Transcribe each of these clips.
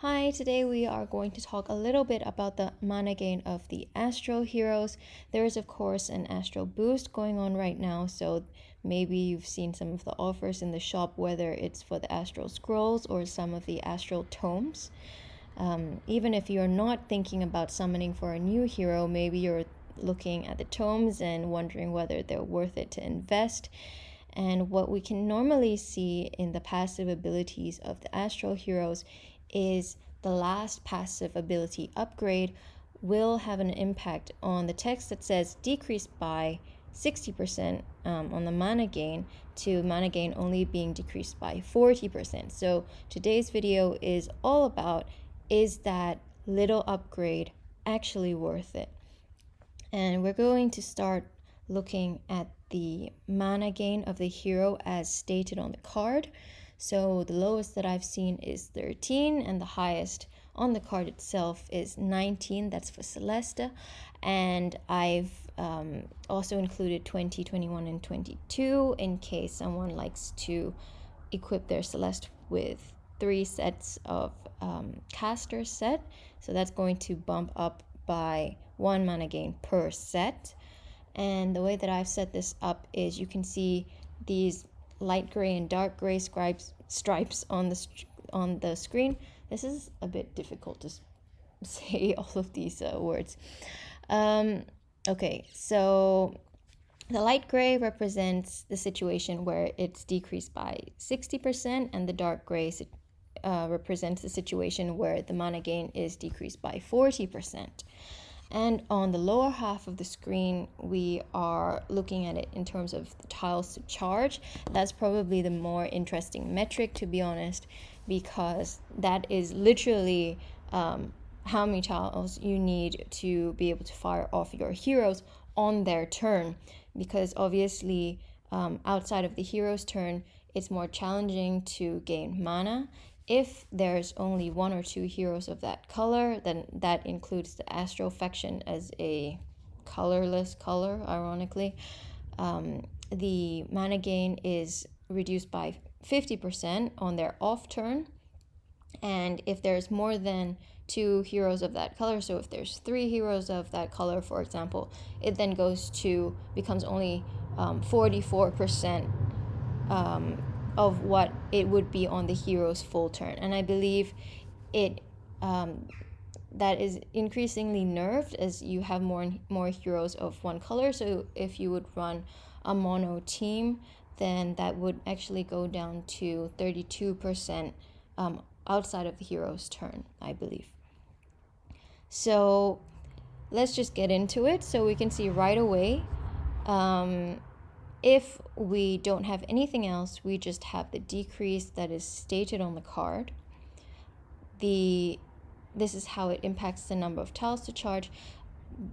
Hi, today we are going to talk a little bit about the mana gain of the Astral heroes. There is, of course, an Astral boost going on right now, so maybe you've seen some of the offers in the shop, whether it's for the Astral Scrolls or some of the Astral Tomes. Even if you're not thinking about summoning for a new hero, maybe you're looking at the tomes and wondering whether they're worth it to invest. And what we can normally see in the passive abilities of the Astral heroes is the last passive ability upgrade will have an impact on the text that says decrease by 60% on the mana gain to mana gain only being decreased by 40%. So today's video is all about, is that little upgrade actually worth it? And we're going to start looking at the mana gain of the hero as stated on the card. So the lowest that I've seen is 13 and the highest on the card itself is 19. That's for Celesta. And I've also included 20, 21, and 22 in case someone likes to equip their Celeste with 3 sets of caster set. So that's going to bump up by 1 mana gain per set. And the way that I've set this up is you can see these light gray and dark gray stripes on the screen. This is a bit difficult to say all of these words. Okay, so the light gray represents the situation where it's decreased by 60%, and the dark gray represents the situation where the mana gain is decreased by 40%. And on the lower half of the screen, we are looking at it in terms of the tiles to charge. That's probably the more interesting metric, to be honest, because that is literally how many tiles you need to be able to fire off your heroes on their turn. Because obviously, outside of the hero's turn, it's more challenging to gain mana. If there's only 1 or 2 heroes of that color, then that includes the Astral faction as a colorless color, ironically. The mana gain is reduced by 50% on their off turn. And if there's more than 2 heroes of that color, so if there's 3 heroes of that color, for example, it then becomes only 44% of what it would be on the hero's full turn. And I believe that is increasingly nerfed as you have more heroes of one color. So if you would run a mono team, then that would actually go down to 32% outside of the hero's turn, I believe. So let's just get into it so we can see right away. If we don't have anything else, we just have the decrease that is stated on the card. This is how it impacts the number of tiles to charge.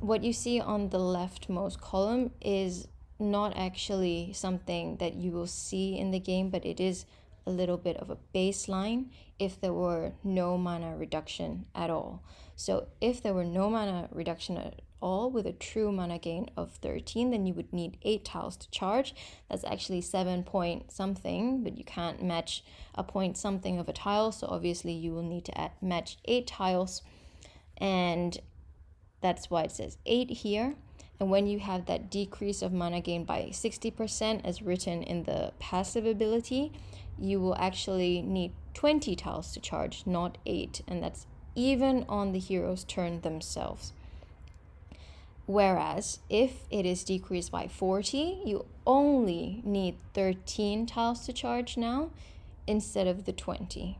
What you see on the leftmost column is not actually something that you will see in the game, but it is a little bit of a baseline if there were no mana reduction at all. So if there were no mana reduction at all with a true mana gain of 13, then you would need 8 tiles to charge. That's actually 7 point something, but you can't match a point something of a tile, so obviously you will need to match 8 tiles, and that's why it says 8 here. And when you have that decrease of mana gain by 60% as written in the passive ability, you will actually need 20 tiles to charge, not 8, and that's even on the hero's turn themselves. Whereas if it is decreased by 40, you only need 13 tiles to charge now instead of the 20.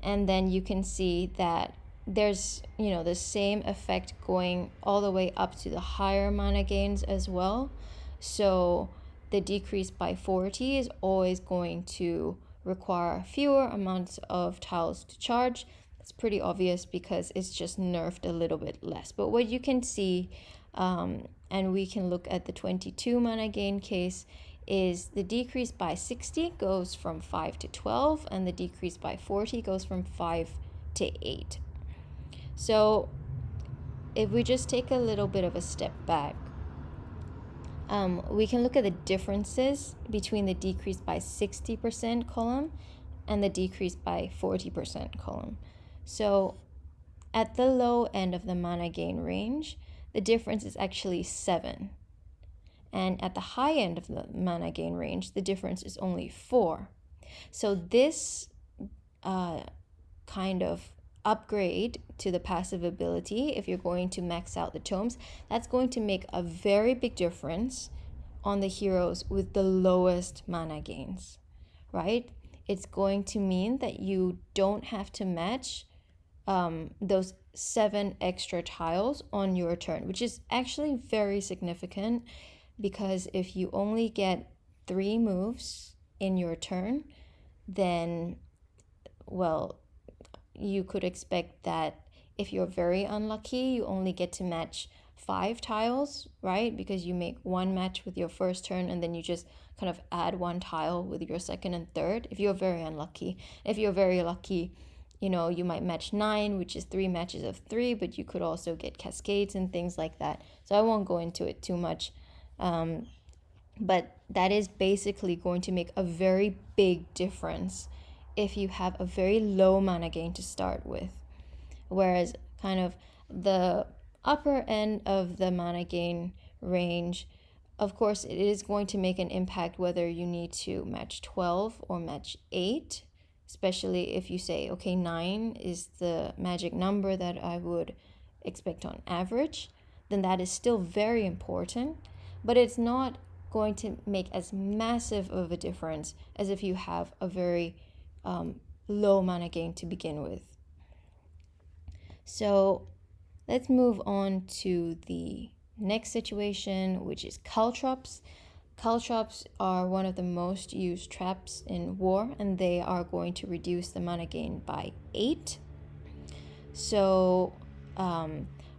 And then you can see that there's the same effect going all the way up to the higher mana gains as well. So the decrease by 40 is always going to require fewer amounts of tiles to charge. It's pretty obvious because it's just nerfed a little bit less. But what you can see, and we can look at the 22 mana gain case, is the decrease by 60 goes from 5 to 12, and the decrease by 40 goes from 5 to 8. So if we just take a little bit of a step back, we can look at the differences between the decrease by 60% column and the decrease by 40% column. So at the low end of the mana gain range, the difference is actually 7. And at the high end of the mana gain range, the difference is only 4. So this kind of upgrade to the passive ability, if you're going to max out the tomes, that's going to make a very big difference on the heroes with the lowest mana gains, right? It's going to mean that you don't have to match those 7 extra tiles on your turn, which is actually very significant, because if you only get 3 moves in your turn, then, well, you could expect that if you're very unlucky, you only get to match 5 tiles, right? Because you make 1 match with your first turn and then you just kind of add 1 tile with your second and third, if you're very unlucky. If you're very lucky, you might match 9, which is 3 matches of 3, but you could also get cascades and things like that. So I won't go into it too much. But that is basically going to make a very big difference if you have a very low mana gain to start with. Whereas kind of the upper end of the mana gain range, of course, it is going to make an impact whether you need to match 12 or match 8, especially if you say, okay, 9 is the magic number that I would expect on average, then that is still very important, but it's not going to make as massive of a difference as if you have a very low mana gain to begin with. So let's move on to the next situation, which is caltrops. Caltrops are one of the most used traps in war, and they are going to reduce the mana gain by 8. So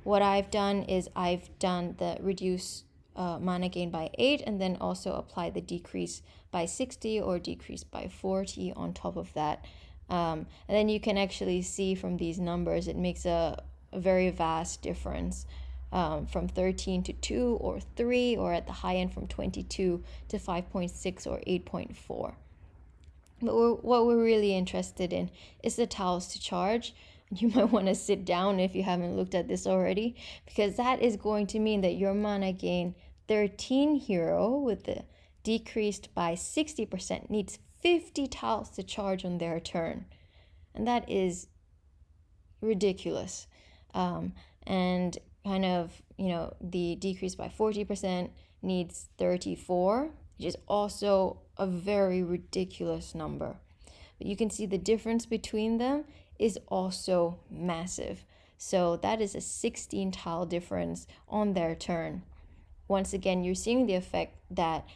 what I've done is I've done the reduce mana gain by 8 and then also apply the decrease by 60 or decrease by 40 on top of that. And then you can actually see from these numbers, it makes a very vast difference, from 13 to 2 or 3, or at the high end from 22 to 5.6 or 8.4. But what we're really interested in is the tiles to charge. You might want to sit down if you haven't looked at this already, because that is going to mean that your mana gain 13 hero with the decreased by 60% needs 50 tiles to charge on their turn. And that is ridiculous. And kind of, the decrease by 40% needs 34, which is also a very ridiculous number. But you can see the difference between them is also massive. So that is a 16 tile difference on their turn. Once again, you're seeing the effect that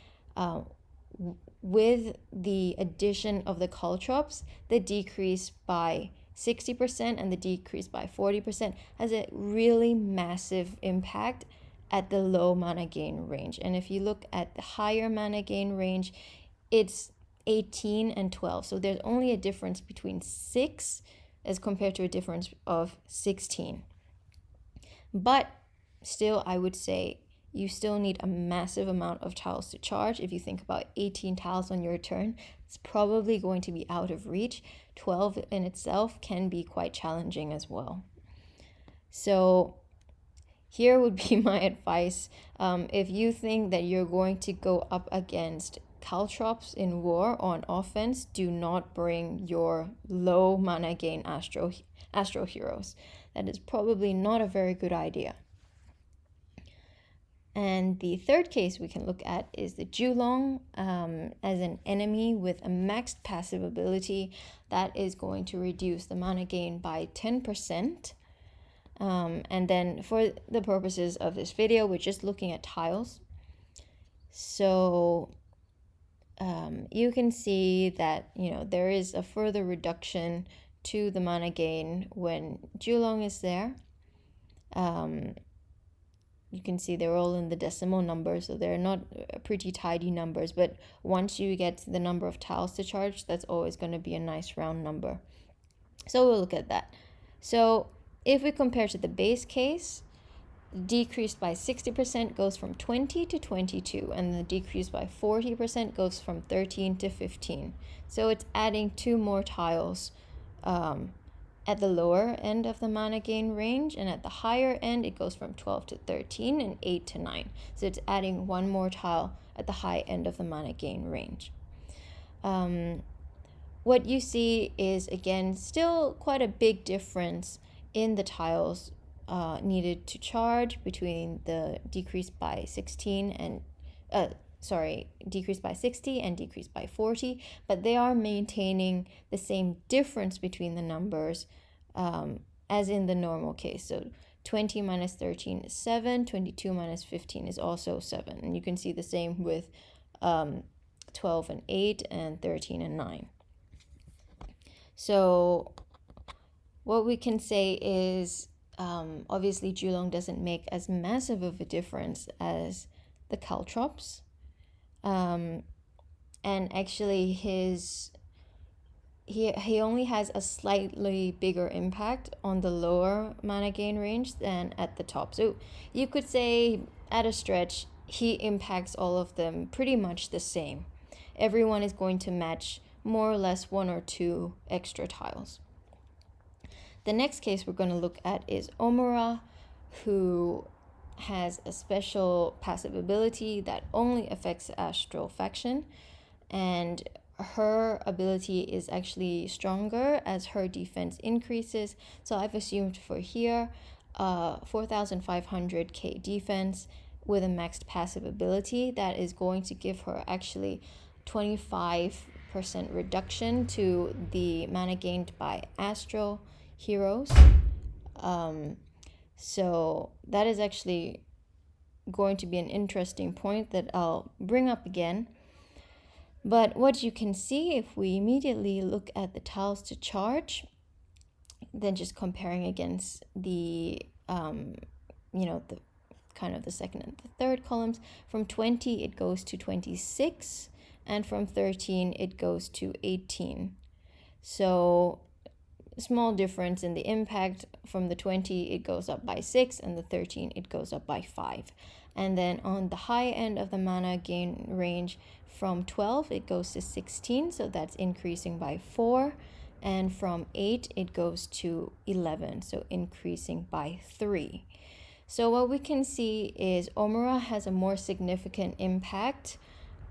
with the addition of the caltrops, the decrease by 60% and the decrease by 40% has a really massive impact at the low mana gain range. And if you look at the higher mana gain range, it's 18 and 12. So there's only a difference between 6 as compared to a difference of 16. But still, I would say you still need a massive amount of tiles to charge. If you think about 18 tiles on your turn, it's probably going to be out of reach. 12 in itself can be quite challenging as well. So here would be my advice. If you think that you're going to go up against caltrops in war on offense, do not bring your low mana gain astro heroes. That is probably not a very good idea. And the third case we can look at is the Julong as an enemy with a maxed passive ability that is going to reduce the mana gain by 10%. And then for the purposes of this video, we're just looking at tiles. So you can see that, there is a further reduction to the mana gain when Julong is there. You can see they're all in the decimal numbers, so they're not pretty tidy numbers. But once you get to the number of tiles to charge, that's always going to be a nice round number. So we'll look at that. So if we compare to the base case, decreased by 60% goes from 20 to 22, and the decrease by 40% goes from 13 to 15. So it's adding 2 more tiles at the lower end of the mana gain range, and at the higher end it goes from 12 to 13 and 8 to 9. So it's adding one more tile at the high end of the mana gain range. What you see is, again, still quite a big difference in the tiles needed to charge between the decrease by 16 and decrease by 60 and decrease by 40, but they are maintaining the same difference between the numbers as in the normal case. So 20 minus 13 is 7, 22 minus 15 is also 7. And you can see the same with 12 and 8 and 13 and 9. So what we can say is obviously Julong doesn't make as massive of a difference as the caltrops. And actually he only has a slightly bigger impact on the lower mana gain range than at the top. So you could say at a stretch he impacts all of them pretty much the same. Everyone is going to match more or less 1 or 2 extra tiles. The next case we're going to look at is Omura, who has a special passive ability that only affects Astral faction, and her ability is actually stronger as her defense increases. So I've assumed for here 4,500k defense with a maxed passive ability that is going to give her actually 25% reduction to the mana gained by Astral heroes. So that is actually going to be an interesting point that I'll bring up again. But what you can see if we immediately look at the tiles to charge, then just comparing against the the kind of the second and the third columns, from 20 it goes to 26, and from 13 it goes to 18. So small difference in the impact. From the 20 it goes up by 6, and the 13 it goes up by 5. And then on the high end of the mana gain range, from 12 it goes to 16, so that's increasing by 4, and from 8 it goes to 11, so increasing by 3. So what we can see is Omura has a more significant impact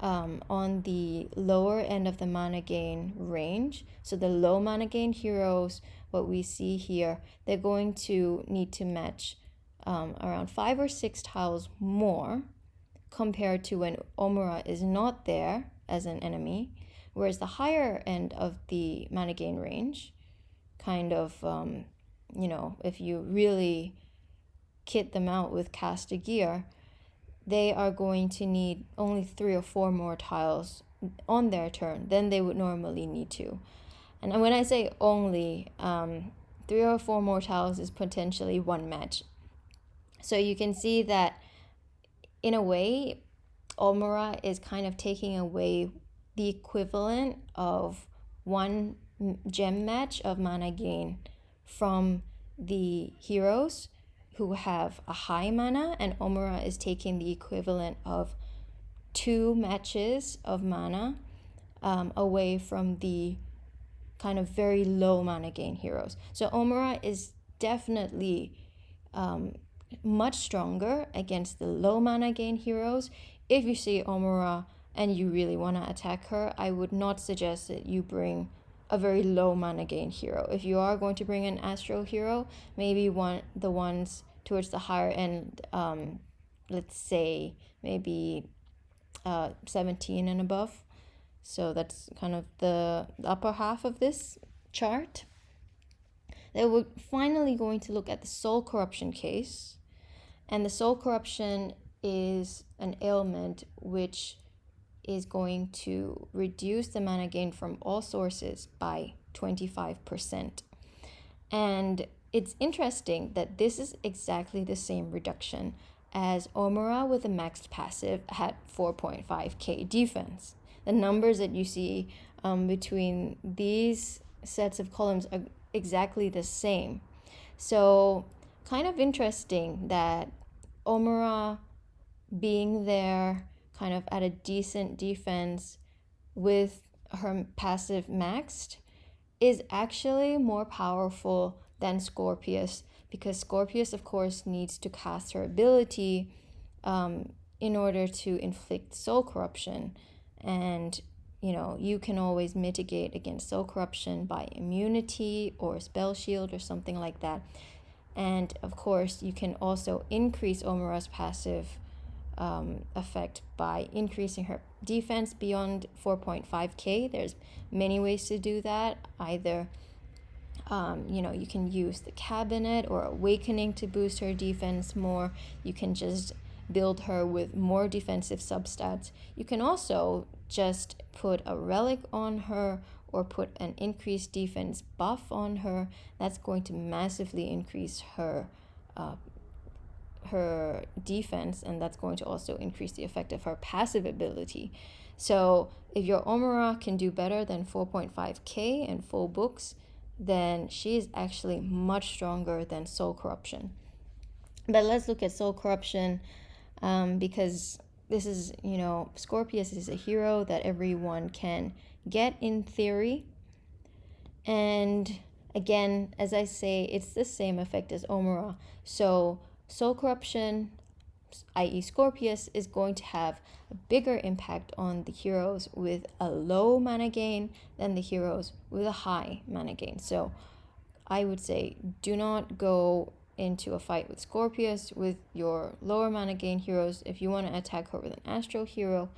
on the lower end of the mana gain range. So the low mana gain heroes, what we see here, they're going to need to match around 5 or 6 tiles more compared to when Omura is not there as an enemy. Whereas the higher end of the mana gain range, kind of, if you really kit them out with caster gear, they are going to need only 3 or 4 more tiles on their turn than they would normally need to. And when I say only, 3 or 4 more tiles is potentially 1 match. So you can see that in a way, Omura is kind of taking away the equivalent of 1 gem match of mana gain from the heroes who have a high mana, and Omura is taking the equivalent of 2 matches of mana away from the kind of very low mana gain heroes. So Omura is definitely much stronger against the low mana gain heroes. If you see Omura and you really want to attack her, I would not suggest that you bring a very low mana gain hero. If you are going to bring an Astral hero, maybe the ones towards the higher end, let's say maybe 17 and above. So that's kind of the upper half of this chart. Then we're finally going to look at the soul corruption case. And the soul corruption is an ailment which is going to reduce the mana gain from all sources by 25%. And it's interesting that this is exactly the same reduction as Omura with a maxed passive had 4.5k defense. The numbers that you see between these sets of columns are exactly the same. So kind of interesting that Omura being there kind of at a decent defense with her passive maxed is actually more powerful than Scorpius, because Scorpius, of course, needs to cast her ability in order to inflict soul corruption. And, you can always mitigate against soul corruption by immunity or spell shield or something like that. And, of course, you can also increase Omura's passive effect by increasing her defense beyond 4.5k. There's many ways to do that. Either you can use the cabinet or awakening to boost her defense more. You can just build her with more defensive substats. You can also just put a relic on her or put an increased defense buff on her. That's going to massively increase her defense, and that's going to also increase the effect of her passive ability. So if your Omura can do better than 4.5k and full books, then she is actually much stronger than soul corruption. But let's look at soul corruption, because this is, Scorpius is a hero that everyone can get in theory. And again, as I say, it's the same effect as Omura. So soul corruption, i.e. Scorpius, is going to have a bigger impact on the heroes with a low mana gain than the heroes with a high mana gain. So I would say do not go into a fight with Scorpius with your lower mana gain heroes. If you want to attack her with an Astral hero,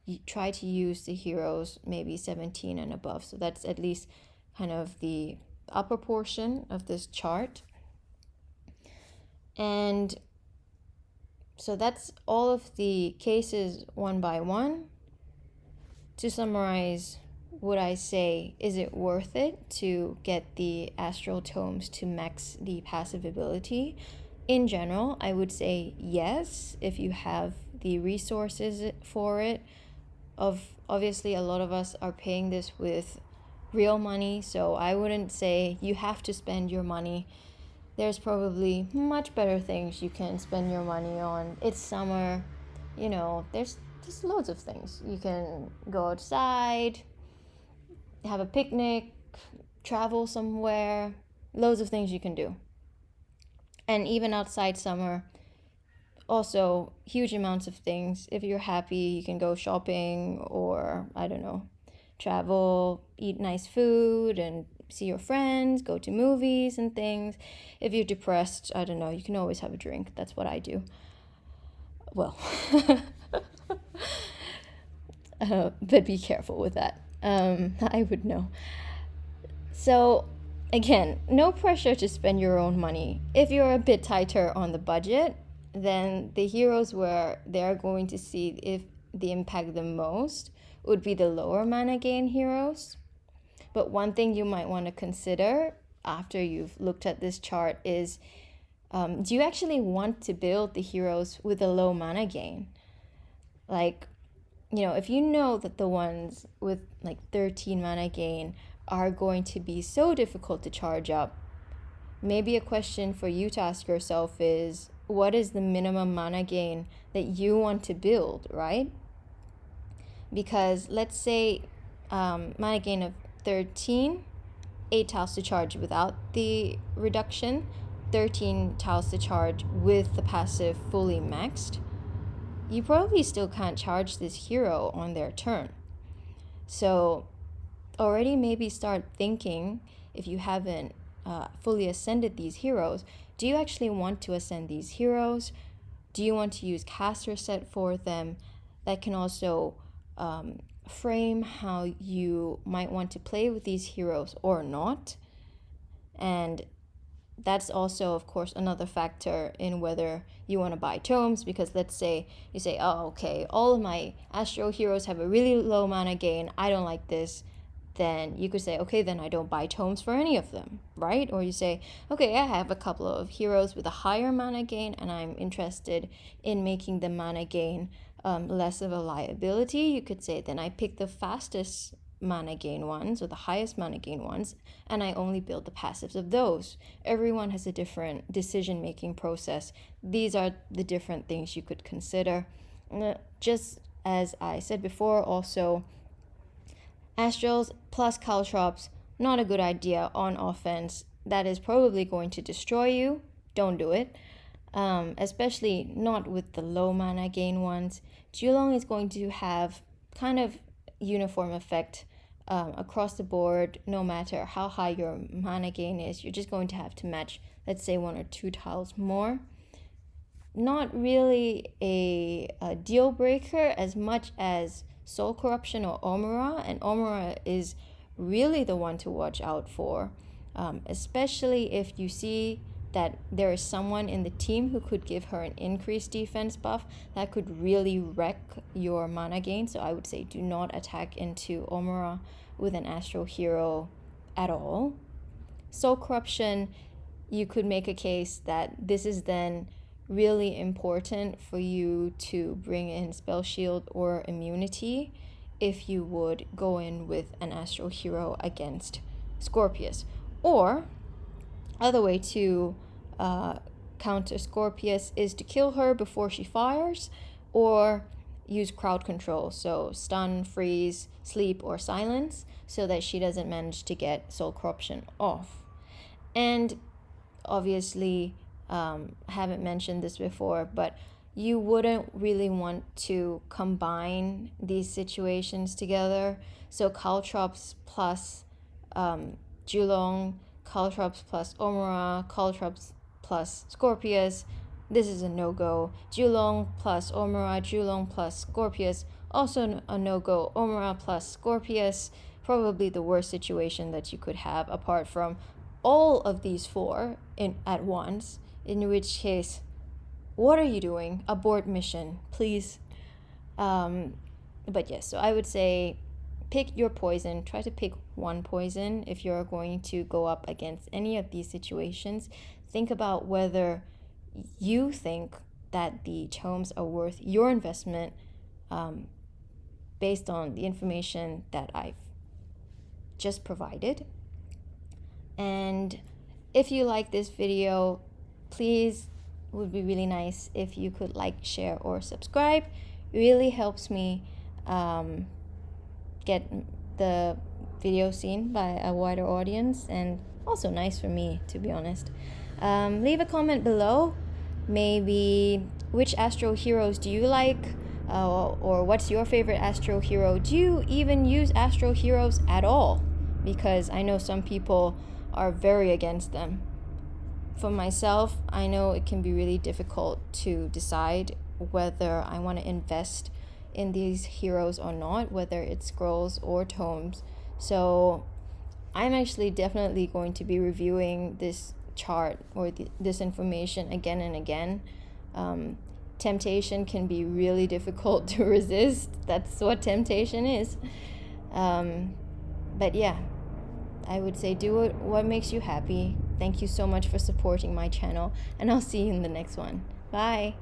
you try to use the heroes maybe 17 and above. So that's at least kind of the upper portion of this chart. And so that's all of the cases one by one. To summarize, would I say, is it worth it to get the Astral Tomes to max the passive ability? In general, I would say yes, if you have the resources for it. Obviously, a lot of us are paying this with real money, so I wouldn't say you have to spend your money. There's probably much better things you can spend your money on. It's summer, there's just loads of things. You can go outside, have a picnic, travel somewhere, loads of things you can do. And even outside summer, also huge amounts of things. If you're happy, you can go shopping or, I don't know, travel, eat nice food and see your friends, go to movies and things. If you're depressed, I don't know, you can always have a drink. That's what I do. Well, but be careful with that. I would know. So again, no pressure to spend your own money. If you're a bit tighter on the budget, then the heroes where they're going to see if the impact the most would be the lower mana gain heroes. But one thing you might want to consider after you've looked at this chart is, do you actually want to build the heroes with a low mana gain? Like, if you know that the ones with like 13 mana gain are going to be so difficult to charge up, maybe a question for you to ask yourself is, what is the minimum mana gain that you want to build, right? Because let's say mana gain of 13, 8 tiles to charge without the reduction, 13 tiles to charge with the passive fully maxed. You probably still can't charge this hero on their turn. So already maybe start thinking, if you haven't fully ascended these heroes, do you actually want to ascend these heroes? Do you want to use caster set for them? That can also frame how you might want to play with these heroes or not. And that's also, of course, another factor in whether you want to buy tomes, because let's say you say, oh, okay, all of my Astral heroes have a really low mana gain, I don't like this. Then you could say, okay, then I don't buy tomes for any of them, right? Or you say, okay, I have a couple of heroes with a higher mana gain and I'm interested in making the mana gain less of a liability. You could say, then I pick the fastest mana gain ones or the highest mana gain ones, and I only build the passives of those. Everyone has a different decision-making process. These are the different things you could consider. Just as I said before, also, Astrals plus caltrops not a good idea on offense. That is probably going to destroy you. Don't do it. Especially not with the low mana gain ones. Julong is going to have kind of uniform effect across the board. No matter how high your mana gain is, you're just going to have to match, let's say, 1 or 2 tiles more. Not really a deal breaker as much as Soul Corruption or Omura, and Omura is really the one to watch out for, especially if you see that there is someone in the team who could give her an increased defense buff that could really wreck your mana gain. So I would say do not attack into Omura with an Astral Hero at all. Soul Corruption, you could make a case that this is then really important for you to bring in Spell Shield or Immunity if you would go in with an Astral Hero against Scorpius. Or, other way to counter Scorpius is to kill her before she fires, or use crowd control, so stun, freeze, sleep, or silence, so that she doesn't manage to get Soul Corruption off. And obviously, haven't mentioned this before, but you wouldn't really want to combine these situations together. So Caltrops plus Julong, Caltrops plus Omura, Caltrops plus Scorpius, this is a no-go. Julong plus Omura, Julong plus Scorpius, also a no-go. Omura plus Scorpius, probably the worst situation that you could have apart from all of these 4 at once, in which case, what are you doing? Abort mission, please. But yes, so I would say pick your poison. Try to pick one poison if you're going to go up against any of these situations. Think about whether you think that the tomes are worth your investment based on the information that I've just provided. And if you like this video, please, would be really nice if you could like, share, or subscribe. It really helps me get the video seen by a wider audience, and also nice for me, to be honest. Leave a comment below, maybe which Astro heroes do you like, or what's your favorite Astro hero? Do you even use Astro heroes at all? Because I know some people are very against them. For myself, I know it can be really difficult to decide whether I want to invest in these heroes or not, whether it's scrolls or tomes. So I'm actually definitely going to be reviewing this chart or this information again and again. Temptation can be really difficult to resist. That's what temptation is. But yeah, I would say do what makes you happy. Thank you so much for supporting my channel, and I'll see you in the next one. Bye.